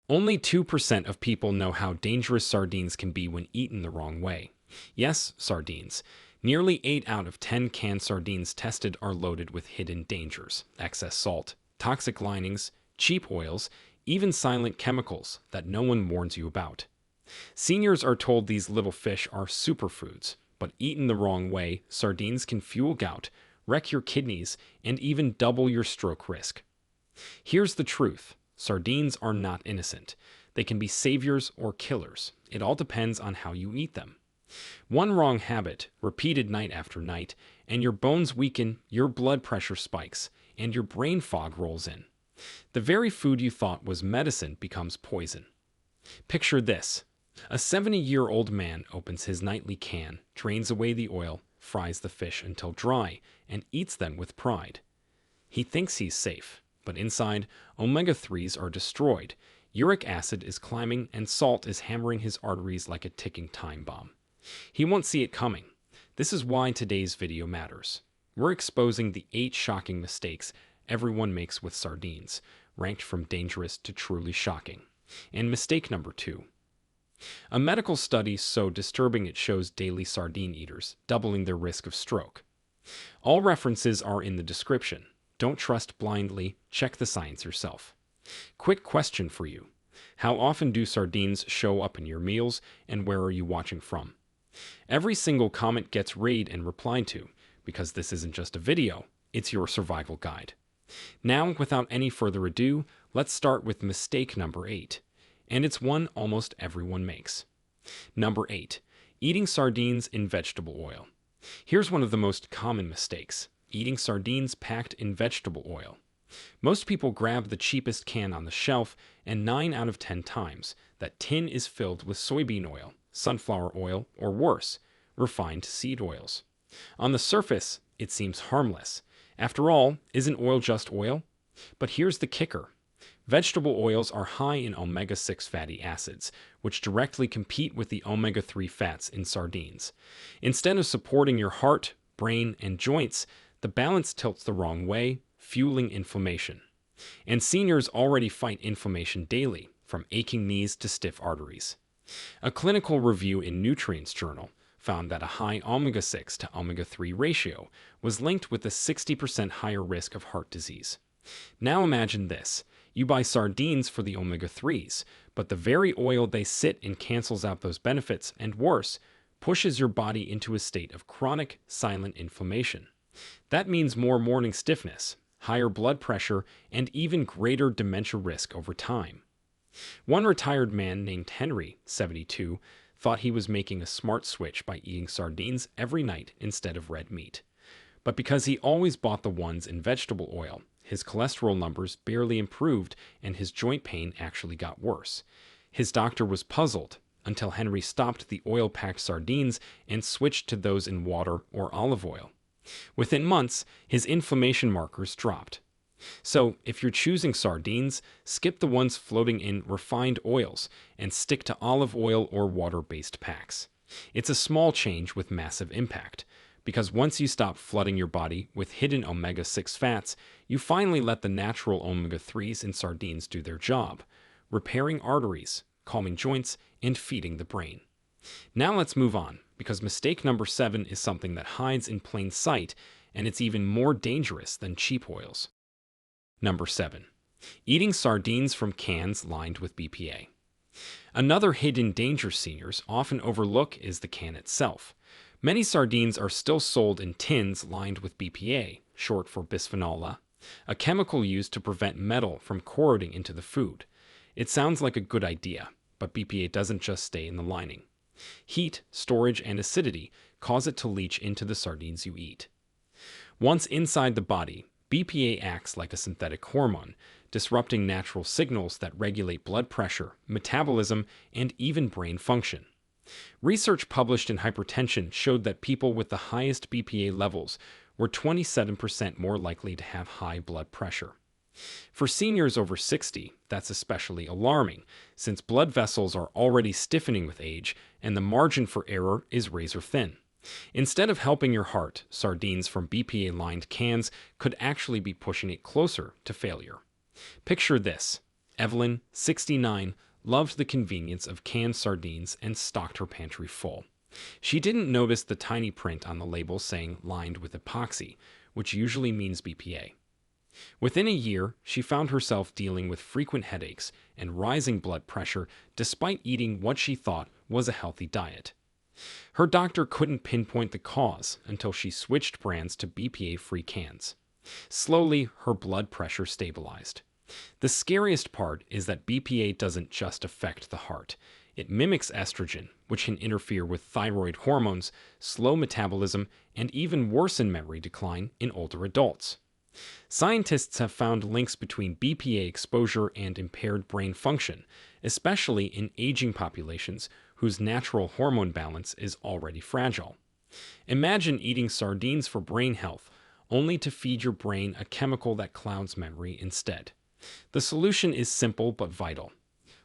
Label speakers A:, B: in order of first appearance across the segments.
A: Only 2% of people know how dangerous sardines can be when eaten the wrong way. Yes, sardines. Nearly 8 out of 10 canned sardines tested are loaded with hidden dangers: excess salt, toxic linings, cheap oils, even silent chemicals that no one warns you about. Seniors are told these little fish are superfoods, but eaten the wrong way, sardines can fuel gout, wreck your kidneys, and even double your stroke risk. Here's the truth: sardines are not innocent. They can be saviors or killers. It all depends on how you eat them. One wrong habit, repeated night after night, and your bones weaken, your blood pressure spikes, and your brain fog rolls in. The very food you thought was medicine becomes poison. Picture this: a 70-year-old man opens his nightly can, drains away the oil, fries the fish until dry, and eats them with pride. He thinks he's safe, but inside, omega-3s are destroyed, uric acid is climbing, and salt is hammering his arteries like a ticking time bomb. He won't see it coming. This is why today's video matters. We're exposing the 8 shocking mistakes everyone makes with sardines, ranked from dangerous to truly shocking. And mistake number 2. A medical study so disturbing it shows daily sardine eaters doubling their risk of stroke. All references are in the description. Don't trust blindly, check the science yourself. Quick question for you: how often do sardines show up in your meals, and where are you watching from? Every single comment gets read and replied to, because this isn't just a video, it's your survival guide. Now, without any further ado, let's start with mistake number 8. And it's one almost everyone makes. Number 8. Eating sardines in vegetable oil. Here's one of the most common mistakes: eating sardines packed in vegetable oil. Most people grab the cheapest can on the shelf, and 9 out of 10 times, that tin is filled with soybean oil, sunflower oil, or worse, refined seed oils. On the surface, it seems harmless. After all, isn't oil just oil? But here's the kicker: vegetable oils are high in omega-6 fatty acids, which directly compete with the omega-3 fats in sardines. Instead of supporting your heart, brain, and joints, the balance tilts the wrong way, fueling inflammation. And seniors already fight inflammation daily, from aching knees to stiff arteries. A clinical review in Nutrients Journal found that a high omega-6 to omega-3 ratio was linked with a 60% higher risk of heart disease. Now imagine this: you buy sardines for the omega-3s, but the very oil they sit in cancels out those benefits, and worse, pushes your body into a state of chronic, silent inflammation. That means more morning stiffness, higher blood pressure, and even greater dementia risk over time. One retired man named Henry, 72, thought he was making a smart switch by eating sardines every night instead of red meat. But because he always bought the ones in vegetable oil, his cholesterol numbers barely improved and his joint pain actually got worse. His doctor was puzzled until Henry stopped the oil-packed sardines and switched to those in water or olive oil. Within months, his inflammation markers dropped. So, if you're choosing sardines, skip the ones floating in refined oils and stick to olive oil or water-based packs. It's a small change with massive impact, because once you stop flooding your body with hidden omega-6 fats, you finally let the natural omega-3s in sardines do their job, repairing arteries, calming joints, and feeding the brain. Now let's move on, because mistake number 7 is something that hides in plain sight, and it's even more dangerous than cheap oils. Number 7. Eating sardines from cans lined with BPA. Another hidden danger seniors often overlook is the can itself. Many sardines are still sold in tins lined with BPA, short for bisphenol A, chemical used to prevent metal from corroding into the food. It sounds like a good idea, but BPA doesn't just stay in the lining. Heat, storage, and acidity cause it to leach into the sardines you eat. Once inside the body, BPA acts like a synthetic hormone, disrupting natural signals that regulate blood pressure, metabolism, and even brain function. Research published in Hypertension showed that people with the highest BPA levels were 27% more likely to have high blood pressure. For seniors over 60, that's especially alarming, since blood vessels are already stiffening with age and the margin for error is razor thin. Instead of helping your heart, sardines from BPA-lined cans could actually be pushing it closer to failure. Picture this: Evelyn, 69, loved the convenience of canned sardines and stocked her pantry full. She didn't notice the tiny print on the label saying lined with epoxy, which usually means BPA. Within a year, she found herself dealing with frequent headaches and rising blood pressure despite eating what she thought was a healthy diet. Her doctor couldn't pinpoint the cause until she switched brands to BPA-free cans. Slowly, her blood pressure stabilized. The scariest part is that BPA doesn't just affect the heart. It mimics estrogen, which can interfere with thyroid hormones, slow metabolism, and even worsen memory decline in older adults. Scientists have found links between BPA exposure and impaired brain function, especially in aging populations whose natural hormone balance is already fragile. Imagine eating sardines for brain health, only to feed your brain a chemical that clouds memory instead. The solution is simple but vital.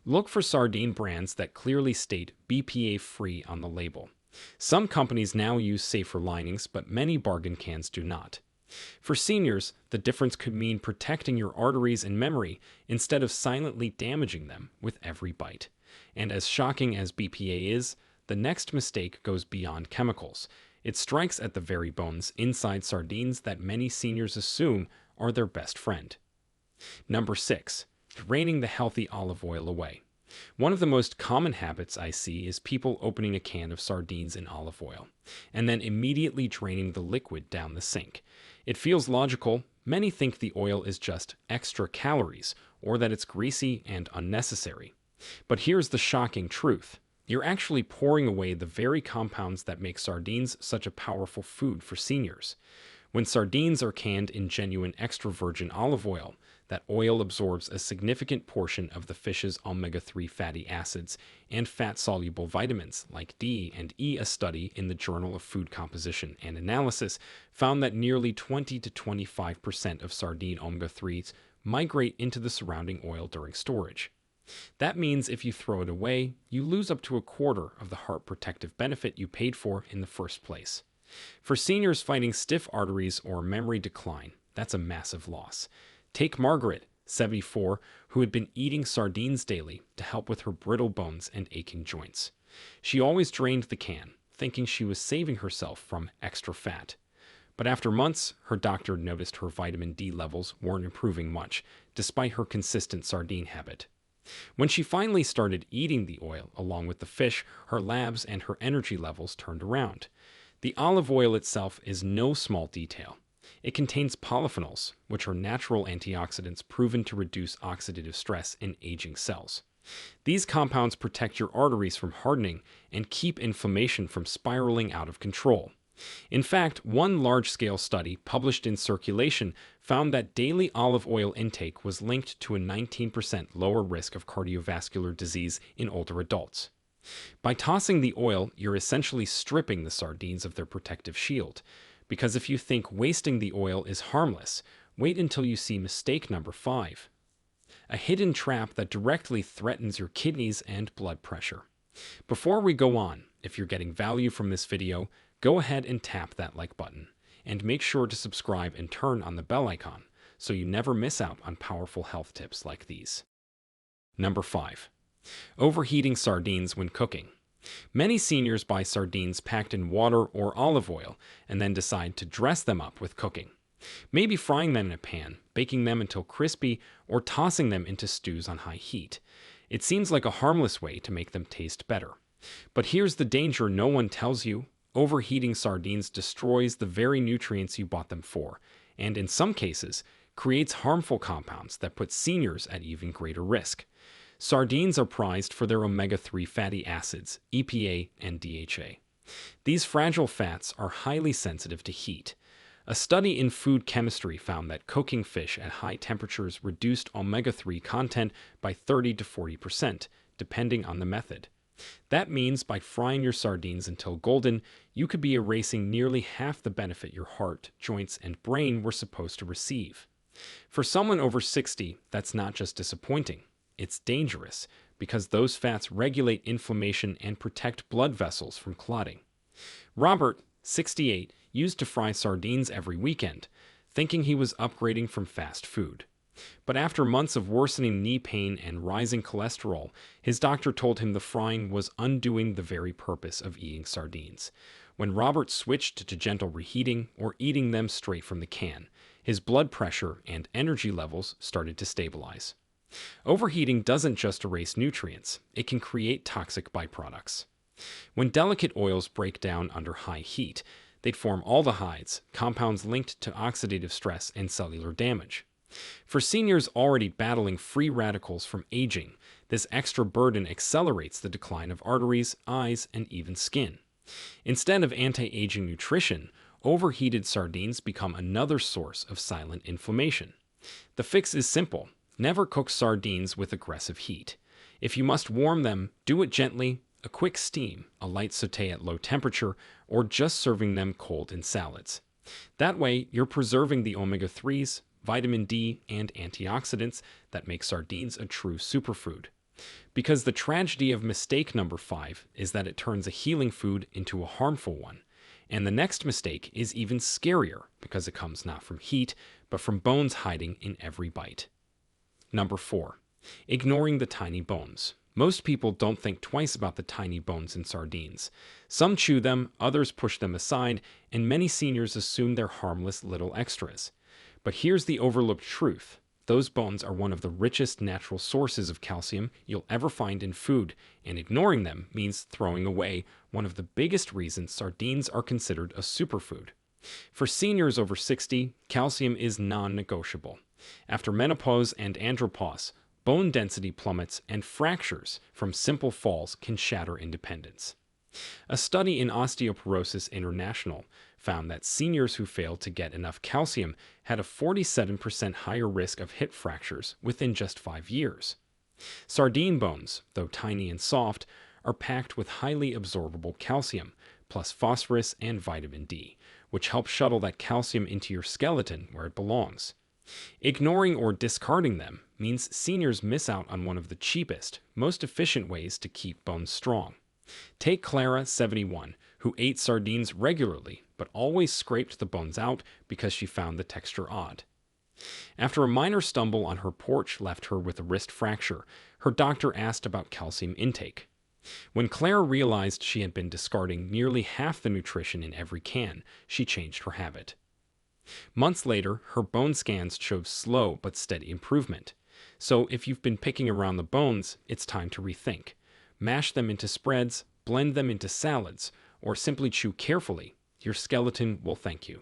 A: Look for sardine brands that clearly state BPA-free on the label. Some companies now use safer linings, but many bargain cans do not. For seniors, the difference could mean protecting your arteries and memory instead of silently damaging them with every bite. And as shocking as BPA is, the next mistake goes beyond chemicals. It strikes at the very bones inside sardines that many seniors assume are their best friend. Number 6. Draining the healthy olive oil away. One of the most common habits I see is people opening a can of sardines in olive oil and then immediately draining the liquid down the sink. It feels logical. Many think the oil is just extra calories or that it's greasy and unnecessary. But here's the shocking truth. You're actually pouring away the very compounds that make sardines such a powerful food for seniors. When sardines are canned in genuine extra virgin olive oil, that oil absorbs a significant portion of the fish's omega-3 fatty acids and fat-soluble vitamins like D and E. A study in the Journal of Food Composition and Analysis found that nearly 20 to 25% of sardine omega-3s migrate into the surrounding oil during storage. That means if you throw it away, you lose up to a quarter of the heart protective benefit you paid for in the first place. For seniors fighting stiff arteries or memory decline, that's a massive loss. Take Margaret, 74, who had been eating sardines daily to help with her brittle bones and aching joints. She always drained the can, thinking she was saving herself from extra fat. But after months, her doctor noticed her vitamin D levels weren't improving much, despite her consistent sardine habit. When she finally started eating the oil along with the fish, her labs and her energy levels turned around. The olive oil itself is no small detail. It contains polyphenols, which are natural antioxidants proven to reduce oxidative stress in aging cells. These compounds protect your arteries from hardening and keep inflammation from spiraling out of control. In fact, one large-scale study published in Circulation found that daily olive oil intake was linked to a 19% lower risk of cardiovascular disease in older adults. By tossing the oil, you're essentially stripping the sardines of their protective shield. Because if you think wasting the oil is harmless, wait until you see mistake number 5. A hidden trap that directly threatens your kidneys and blood pressure. Before we go on, if you're getting value from this video, go ahead and tap that like button. And make sure to subscribe and turn on the bell icon so you never miss out on powerful health tips like these. Number 5. Overheating sardines when cooking. Many seniors buy sardines packed in water or olive oil and then decide to dress them up with cooking. Maybe frying them in a pan, baking them until crispy, or tossing them into stews on high heat. It seems like a harmless way to make them taste better. But here's the danger no one tells you. Overheating sardines destroys the very nutrients you bought them for, and in some cases, creates harmful compounds that put seniors at even greater risk. Sardines are prized for their omega-3 fatty acids, EPA and DHA. These fragile fats are highly sensitive to heat. A study in food chemistry found that cooking fish at high temperatures reduced omega-3 content by 30 to 40%, depending on the method. That means by frying your sardines until golden, you could be erasing nearly half the benefit your heart, joints, and brain were supposed to receive. For someone over 60, that's not just disappointing. It's dangerous because those fats regulate inflammation and protect blood vessels from clotting. Robert, 68, used to fry sardines every weekend, thinking he was upgrading from fast food. But after months of worsening knee pain and rising cholesterol, his doctor told him the frying was undoing the very purpose of eating sardines. When Robert switched to gentle reheating or eating them straight from the can, his blood pressure and energy levels started to stabilize. Overheating doesn't just erase nutrients, it can create toxic byproducts. When delicate oils break down under high heat, they'd form aldehydes, compounds linked to oxidative stress and cellular damage. For seniors already battling free radicals from aging, this extra burden accelerates the decline of arteries, eyes, and even skin. Instead of anti-aging nutrition, overheated sardines become another source of silent inflammation. The fix is simple. Never cook sardines with aggressive heat. If you must warm them, do it gently, a quick steam, a light sauté at low temperature, or just serving them cold in salads. That way, you're preserving the omega-3s, vitamin D, and antioxidants that make sardines a true superfood. Because the tragedy of mistake number 5 is that it turns a healing food into a harmful one. And the next mistake is even scarier because it comes not from heat, but from bones hiding in every bite. Number 4. Ignoring the tiny bones. Most people don't think twice about the tiny bones in sardines. Some chew them, others push them aside, and many seniors assume they're harmless little extras. But here's the overlooked truth. Those bones are one of the richest natural sources of calcium you'll ever find in food, and ignoring them means throwing away one of the biggest reasons sardines are considered a superfood. For seniors over 60, calcium is non-negotiable. After menopause and andropause, bone density plummets and fractures from simple falls can shatter independence. A study in Osteoporosis International found that seniors who failed to get enough calcium had a 47% higher risk of hip fractures within just 5 years. Sardine bones, though tiny and soft, are packed with highly absorbable calcium, plus phosphorus and vitamin D, which help shuttle that calcium into your skeleton where it belongs. Ignoring or discarding them means seniors miss out on one of the cheapest, most efficient ways to keep bones strong. Take Clara, 71, who ate sardines regularly but always scraped the bones out because she found the texture odd. After a minor stumble on her porch left her with a wrist fracture, her doctor asked about calcium intake. When Clara realized she had been discarding nearly half the nutrition in every can, she changed her habit. Months later, her bone scans showed slow but steady improvement. So if you've been picking around the bones, it's time to rethink. Mash them into spreads, blend them into salads, or simply chew carefully. Your skeleton will thank you.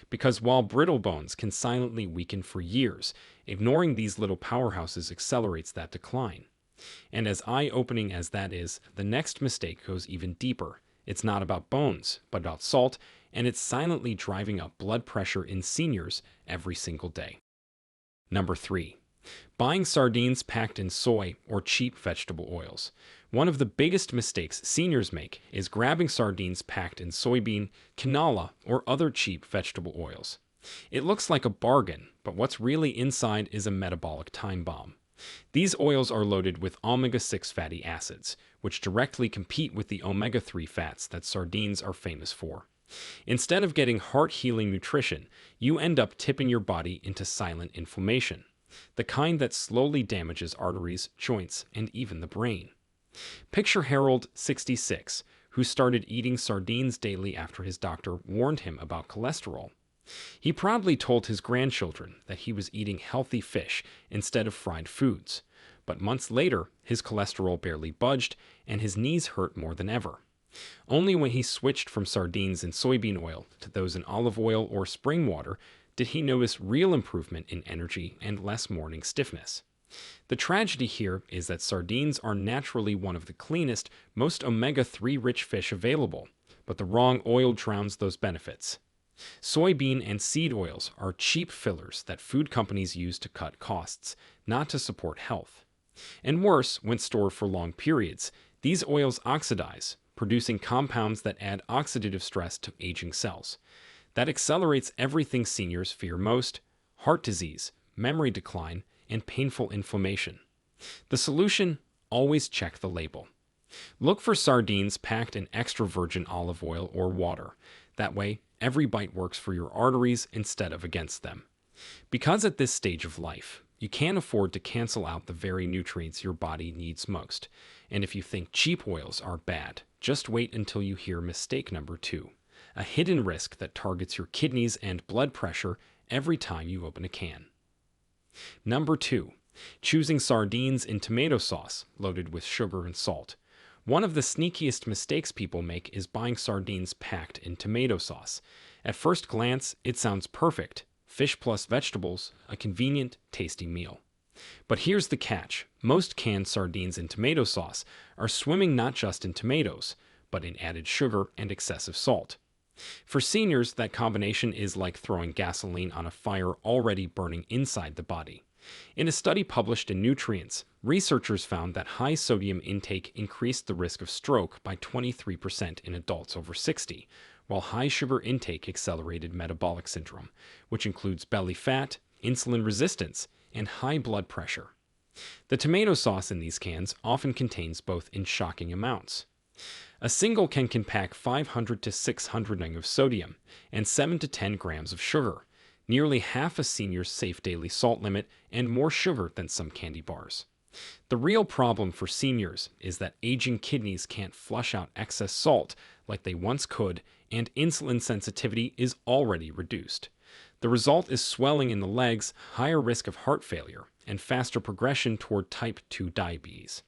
A: Because while brittle bones can silently weaken for years, ignoring these little powerhouses accelerates that decline. And as eye-opening as that is, the next mistake goes even deeper. It's not about bones, but about salt, and it's silently driving up blood pressure in seniors every single day. Number 3. Buying sardines packed in soy or cheap vegetable oils. One of the biggest mistakes seniors make is grabbing sardines packed in soybean, canola, or other cheap vegetable oils. It looks like a bargain, but what's really inside is a metabolic time bomb. These oils are loaded with omega-6 fatty acids, which directly compete with the omega-3 fats that sardines are famous for. Instead of getting heart-healing nutrition, you end up tipping your body into silent inflammation, the kind that slowly damages arteries, joints, and even the brain. Picture Harold, 66, who started eating sardines daily after his doctor warned him about cholesterol. He proudly told his grandchildren that he was eating healthy fish instead of fried foods, but months later, his cholesterol barely budged and his knees hurt more than ever. Only when he switched from sardines and soybean oil to those in olive oil or spring water did he notice real improvement in energy and less morning stiffness. The tragedy here is that sardines are naturally one of the cleanest, most omega-3 rich fish available, but the wrong oil drowns those benefits. Soybean and seed oils are cheap fillers that food companies use to cut costs, not to support health. And worse, when stored for long periods, these oils oxidize, producing compounds that add oxidative stress to aging cells. That accelerates everything seniors fear most: heart disease, memory decline, and painful inflammation. The solution? Always check the label. Look for sardines packed in extra virgin olive oil or water. That way, every bite works for your arteries instead of against them. Because at this stage of life, you can't afford to cancel out the very nutrients your body needs most. And if you think cheap oils are bad, just wait until you hear mistake number 2, a hidden risk that targets your kidneys and blood pressure every time you open a can. Number 2, choosing sardines in tomato sauce loaded with sugar and salt. One of the sneakiest mistakes people make is buying sardines packed in tomato sauce. At first glance, it sounds perfect. Fish plus vegetables, a convenient, tasty meal. But here's the catch. Most canned sardines in tomato sauce are swimming not just in tomatoes, but in added sugar and excessive salt. For seniors, that combination is like throwing gasoline on a fire already burning inside the body. In a study published in Nutrients, researchers found that high sodium intake increased the risk of stroke by 23% in adults over 60, while high sugar intake accelerated metabolic syndrome, which includes belly fat, insulin resistance, and high blood pressure. The tomato sauce in these cans often contains both in shocking amounts. A single can pack 500 to 600 ng of sodium and 7 to 10 grams of sugar, nearly half a senior's safe daily salt limit and more sugar than some candy bars. The real problem for seniors is that aging kidneys can't flush out excess salt like they once could, and insulin sensitivity is already reduced. The result is swelling in the legs, higher risk of heart failure, and faster progression toward type 2 diabetes.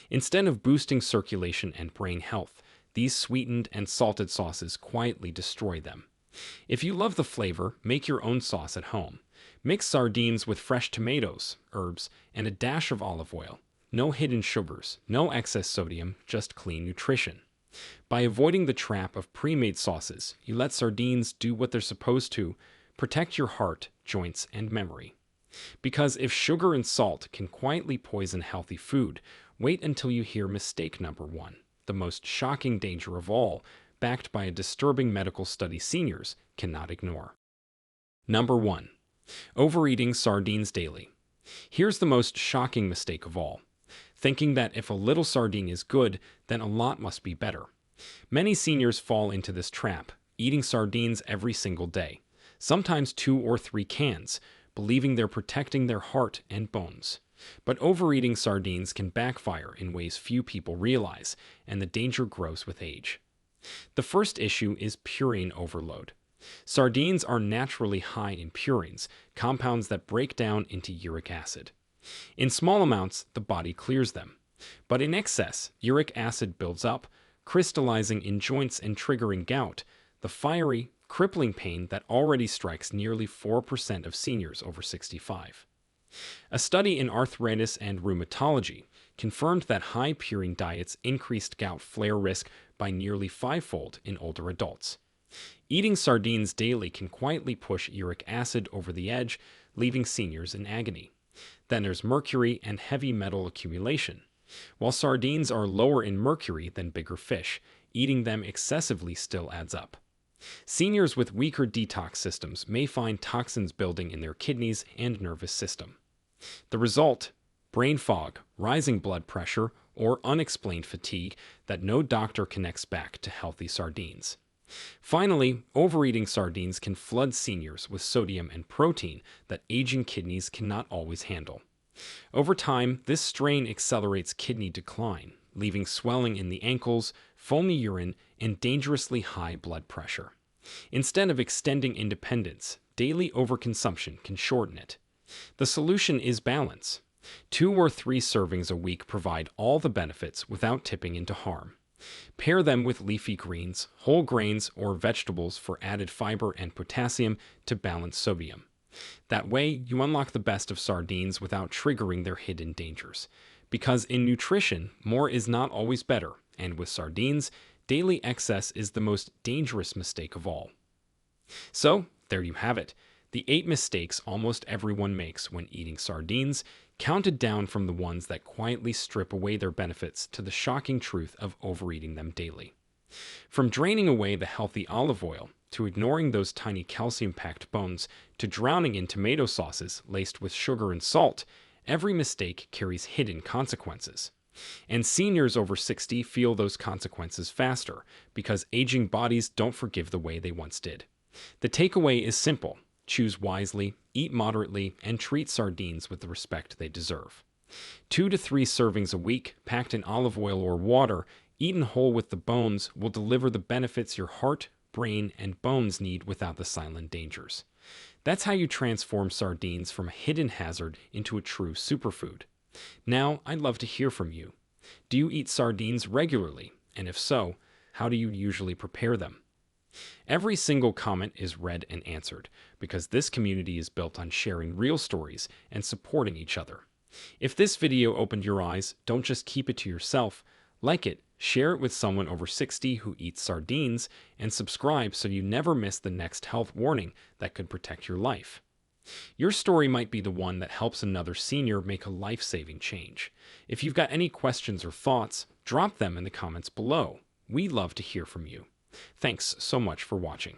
A: Instead of boosting circulation and brain health, these sweetened and salted sauces quietly destroy them. If you love the flavor, make your own sauce at home. Mix sardines with fresh tomatoes, herbs, and a dash of olive oil. No hidden sugars, no excess sodium, just clean nutrition. By avoiding the trap of pre-made sauces, you let sardines do what they're supposed to, protect your heart, joints, and memory. Because if sugar and salt can quietly poison healthy food, wait until you hear mistake number 1, the most shocking danger of all, backed by a disturbing medical study seniors cannot ignore. Number 1. Overeating sardines daily. Here's the most shocking mistake of all. Thinking that if a little sardine is good, then a lot must be better. Many seniors fall into this trap, eating sardines every single day, sometimes 2 or 3 cans, believing they're protecting their heart and bones. But overeating sardines can backfire in ways few people realize, and the danger grows with age. The first issue is purine overload. Sardines are naturally high in purines, compounds that break down into uric acid. In small amounts, the body clears them. But in excess, uric acid builds up, crystallizing in joints and triggering gout, the fiery, crippling pain that already strikes nearly 4% of seniors over 65. A study in arthritis and rheumatology confirmed that high purine diets increased gout flare risk by nearly 5-fold in older adults. Eating sardines daily can quietly push uric acid over the edge, leaving seniors in agony. Then there's mercury and heavy metal accumulation. While sardines are lower in mercury than bigger fish, eating them excessively still adds up. Seniors with weaker detox systems may find toxins building in their kidneys and nervous system. The result? Brain fog, rising blood pressure, or unexplained fatigue that no doctor connects back to healthy sardines. Finally, overeating sardines can flood seniors with sodium and protein that aging kidneys cannot always handle. Over time, this strain accelerates kidney decline, leaving swelling in the ankles, foamy urine, and dangerously high blood pressure. Instead of extending independence, daily overconsumption can shorten it. The solution is balance. 2 or 3 servings a week provide all the benefits without tipping into harm. Pair them with leafy greens, whole grains, or vegetables for added fiber and potassium to balance sodium. That way, you unlock the best of sardines without triggering their hidden dangers. Because in nutrition, more is not always better, and with sardines, daily excess is the most dangerous mistake of all. So, there you have it. The 8 mistakes almost everyone makes when eating sardines, counted down from the ones that quietly strip away their benefits to the shocking truth of overeating them daily. From draining away the healthy olive oil, to ignoring those tiny calcium-packed bones, to drowning in tomato sauces laced with sugar and salt, every mistake carries hidden consequences. And seniors over 60 feel those consequences faster, because aging bodies don't forgive the way they once did. The takeaway is simple. Choose wisely, eat moderately, and treat sardines with the respect they deserve. 2 to 3 servings a week, packed in olive oil or water, eaten whole with the bones, will deliver the benefits your heart, brain, and bones need without the silent dangers. That's how you transform sardines from a hidden hazard into a true superfood. Now, I'd love to hear from you. Do you eat sardines regularly? And if so, how do you usually prepare them? Every single comment is read and answered because this community is built on sharing real stories and supporting each other. If this video opened your eyes, don't just keep it to yourself. Like it, share it with someone over 60 who eats sardines, and subscribe so you never miss the next health warning that could protect your life. Your story might be the one that helps another senior make a life-saving change. If you've got any questions or thoughts, drop them in the comments below. We'd love to hear from you. Thanks so much for watching.